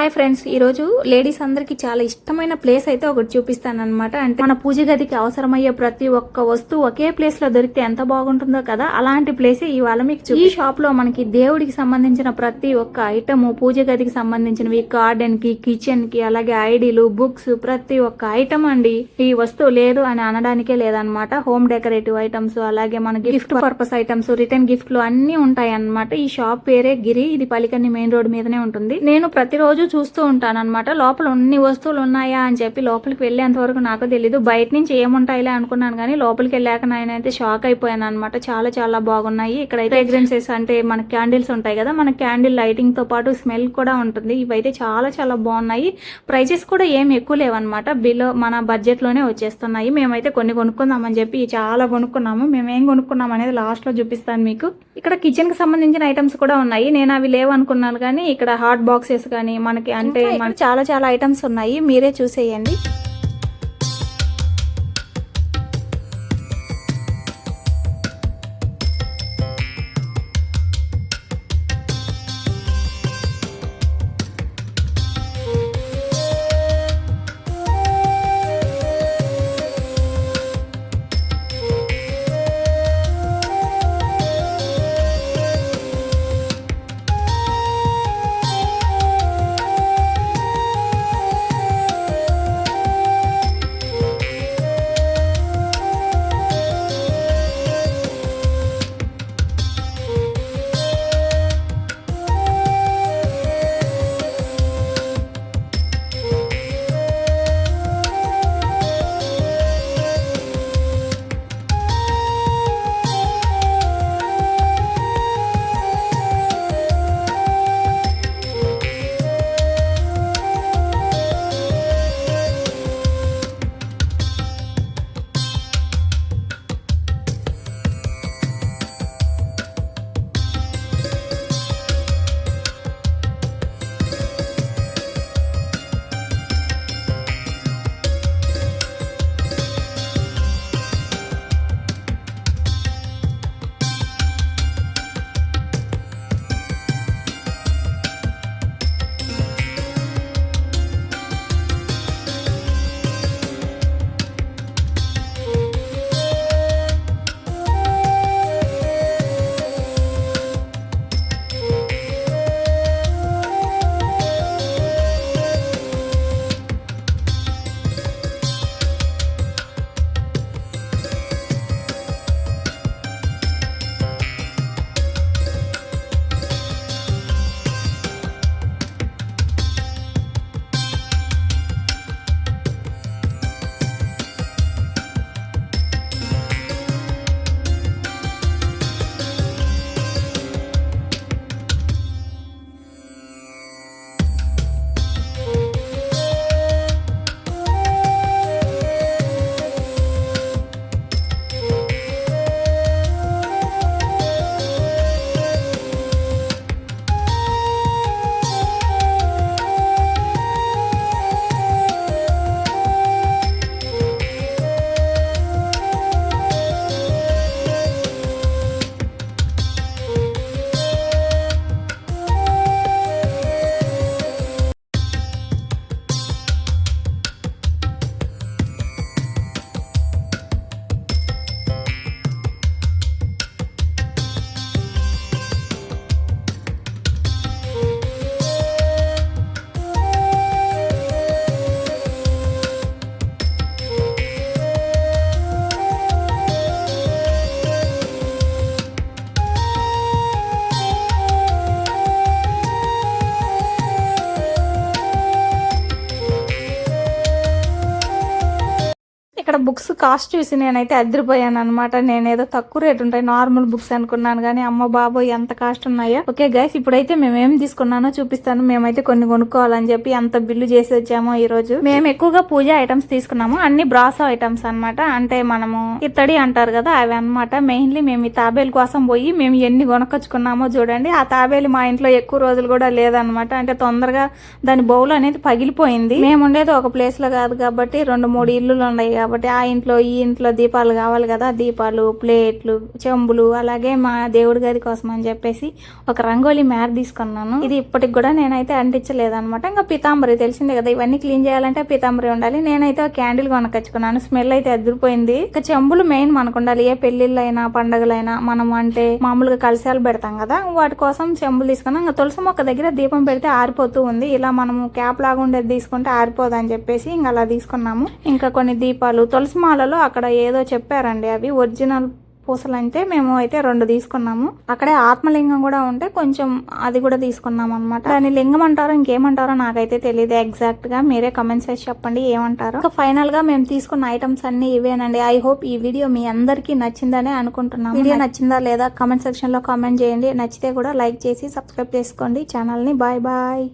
Hi friends, ఈ రోజు ladies అందరికి చాలా ఇష్టమైన ప్లేస్ అయితే ఒకటి చూపిస్తానన్నమాట. అంటే మన పూజ గదికి అవసరమయ్యే ప్రతి ఒక్క వస్తువు ఒకే ప్లేస్ లో దొరికితే ఎంత బాగుంటుందో కదా, అలాంటి ప్లేస్ ఇవాళ మీకు ఈ షాప్ లో మనకి దేవుడికి సంబంధించిన ప్రతి ఒక్క ఐటమ్, పూజ గదికి సంబంధించినవి, గార్డెన్ కి, కిచెన్ కి, అలాగే ఐడీలు, బుక్స్, ప్రతి ఒక్క ఐటమ్ అండి. ఈ వస్తువు లేదు అని అనడానికే లేదనమాట. హోమ్ డెకరేటివ్ ఐటమ్స్, అలాగే మనకి గిఫ్ట్ పర్పస్ ఐటమ్స్, రిటర్న్ గిఫ్ట్లు అన్ని ఉంటాయి అన్నమాట. ఈ షాప్ పేరే గిరి. ఇది పలికన్ని మెయిన్ రోడ్ మీదనే ఉంటుంది. నేను ప్రతిరోజు చూస్తూ ఉంటాను అనమాట. లోపల అన్ని వస్తువులు ఉన్నాయా అని చెప్పి లోపలికి వెళ్లేంత వరకు నాకు తెలీదు. బయట నుంచి ఏముంటాయిలే అనుకున్నాను, కానీ లోపలికి వెళ్ళాక నేనైతే షాక్ అయిపోయాను అనమాట. చాలా చాలా బాగున్నాయి. ఇక్కడ ఫ్రేగ్రెన్సెస్ అంటే మన క్యాండిల్స్ ఉంటాయి కదా, మన క్యాండిల్ లైటింగ్ తో పాటు స్మెల్ కూడా ఉంటుంది. ఇవైతే చాలా చాలా బాగున్నాయి. ప్రైజెస్ కూడా ఏమి ఎక్కువ లేవన్నమాట. బిలో మన బడ్జెట్ లోనే వచ్చేస్తున్నాయి. మేమైతే కొన్ని కొనుక్కుందామని చెప్పి చాలా కొనుక్కున్నాము. మేము ఏం కొనుక్కున్నాం అనేది లాస్ట్ లో చూపిస్తాను మీకు. ఇక్కడ కిచెన్ కి సంబంధించిన ఐటమ్స్ కూడా ఉన్నాయి. నేను అవి లేవనుకున్నాను, కానీ ఇక్కడ హాట్ బాక్సెస్ కానీ మనకి అంటే చాలా చాలా ఐటమ్స్ ఉన్నాయి. మీరే చూసేయండి. ఇక్కడ బుక్స్ కాస్ట్ చూసి నేనైతే అదిరిపోయాను అనమాట. నేనేదో తక్కువ రేట్ ఉంటాయి నార్మల్ బుక్స్ అనుకున్నాను, కానీ అమ్మ బాబోయ్ ఎంత కాస్ట్ ఉన్నాయో. ఓకే గైస్, ఇప్పుడైతే మేమేం తీసుకున్నానో చూపిస్తాను. మేమైతే కొన్ని కొనుక్కోవాలని చెప్పి అంత బిల్లు చేసి వచ్చామో ఈ రోజు. మేము ఎక్కువగా పూజ ఐటమ్స్ తీసుకున్నాము. అన్ని బ్రాసో ఐటమ్స్ అనమాట. అంటే మనము ఇత్తడి అంటారు కదా, అవి అనమాట. మెయిన్లీ మేము ఈ తాబేలు కోసం పోయి మేము ఎన్ని కొనుక్కొచ్చుకున్నామో చూడండి. ఆ తాబేలు మా ఇంట్లో ఎక్కువ రోజులు కూడా లేదనమాట. అంటే తొందరగా దాని బౌల్ అనేది పగిలిపోయింది. మేము ఉండేది ఒక ప్లేస్ లో కాదు కాబట్టి 2-3 ఇల్లులు ఉన్నాయి కాబట్టి ఆ ఇంట్లో ఈ ఇంట్లో దీపాలు కావాలి కదా, దీపాలు, ప్లేట్లు, చెంబులు, అలాగే మా దేవుడి గది కోసం అని చెప్పేసి ఒక రంగోలీ మ్యాట్ తీసుకున్నాను. ఇది ఇప్పటికి కూడా నేనైతే అంటించలేదు అనమాట. ఇంకా పితాంబరి తెలిసిందే కదా, ఇవన్నీ క్లీన్ చేయాలంటే పితాంబరి ఉండాలి. నేనైతే ఒక క్యాండిల్ కొనకొచ్చుకున్నాను. స్మెల్ అయితే అదిరిపోయింది. ఇంకా చెంబులు మెయిన్ మనకు ఉండాలి. ఏ పెళ్లిళ్ళైనా పండగలైనా మనం అంటే మామూలుగా కలశాలు పెడతాం కదా, వాటి కోసం చెంబులు తీసుకున్నాం. ఇంకా తులసి మొక్క దగ్గర దీపం పెడితే ఆరిపోతూ ఉంది. ఇలా మనము క్యాప్ లాగా ఉండేది తీసుకుంటే ఆరిపోదు అని చెప్పేసి ఇంకా అలా తీసుకున్నాము. ఇంకా కొన్ని దీపాలు, తులసి మాలలో అక్కడ ఏదో చెప్పారండి, అవి ఒరిజినల్ పూసలు అంటే మేము అయితే 2 తీసుకున్నాము. అక్కడే ఆత్మలింగం కూడా ఉంటే కొంచెం అది కూడా తీసుకున్నాం అనమాట. దాని లింగం అంటారో ఇంకేమంటారో నాకైతే తెలియదు ఎగ్జాక్ట్ గా, మీరే కమెంట్స్ చేసి చెప్పండి ఏమంటారో. ఇంకా ఫైనల్ గా మేము తీసుకున్న ఐటమ్స్ అన్ని ఇవేనండి. ఐ హోప్ ఈ వీడియో మీ అందరికీ నచ్చిందనే అనుకుంటున్నాము. వీడియో నచ్చిందా లేదా కమెంట్ సెక్షన్ లో కామెంట్ చేయండి. నచ్చితే కూడా లైక్ చేసి సబ్స్క్రైబ్ చేసుకోండి ఛానల్ ని. Bye bye.